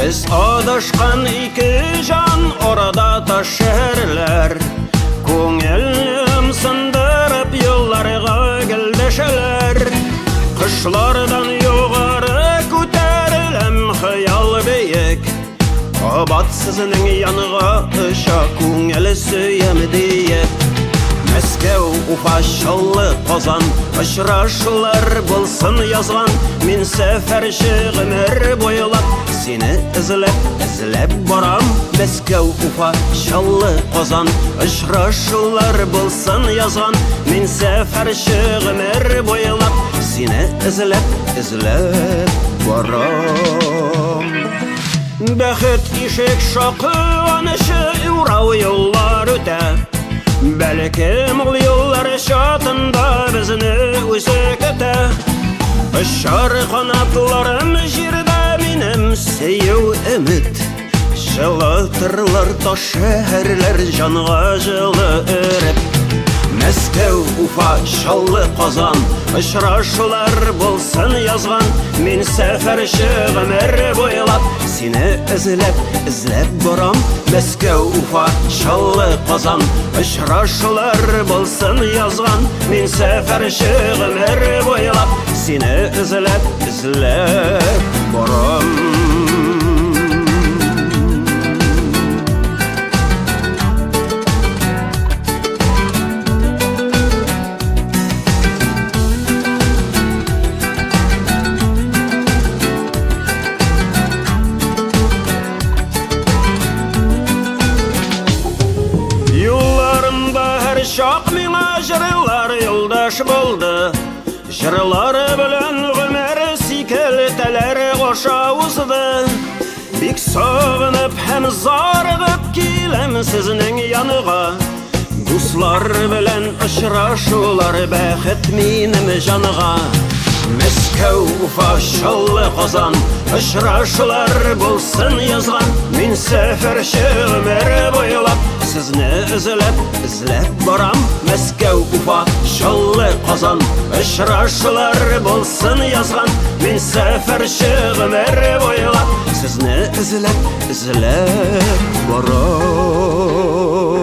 Biz adashkan iki can orada taş şehirler. Ko'nglim sındırıp yollarga geldeşeler. Kışlardan yukarı ko'tarilem hayal beyik. Abatsızının yanıga ışa ko'ngil suyam diye. Мәскәү, Уфа, Шаллы, Казан Очрашулар булсын язган. Мин сәфәрче гомер буйлап сине эзләп барам. Мәскәү, Уфа, Шаллы, Казан Очрашулар булсын язган. Мин сәфәрче гомер буйлап сине эзләп барам. Бәхет ишек шакыганышы урау юллар үтә. Бәлкем ул юллар чатында безне үзе көтә. Очар канатларым җирдә минем сөю өмет. Жылытырлар таш шәһәрләр җанга җылы өреп. Мәскәү, Уфа, Шаллы, Казан очрашулар булсын язган. Мин сәфәрче гомер буйлап сине эзләп барам. Мәскәү, Уфа, Шаллы, Казан очрашулар булсын язган. Мин сәфәрче гомер буйлап сине эзләп барам. Шак миңа җырлар юлдаш булды. Җырлары белән гомер сикелтәләр коша узды. Бик сагынып һәм зарыгып киләм сезнең яныга. Дуслар белән очрашулар бәхет минем җанга. Мәскәү, Уфа, Шаллы, Казан очрашулар булсын язган. Мин сәфәрче гомер буйлап сезне эзләп барам. Мәскәү, Уфа, Шаллы, Казан очрашулар булсын язган. Мин сәфәрче гомер буйлап сезне эзләп барам.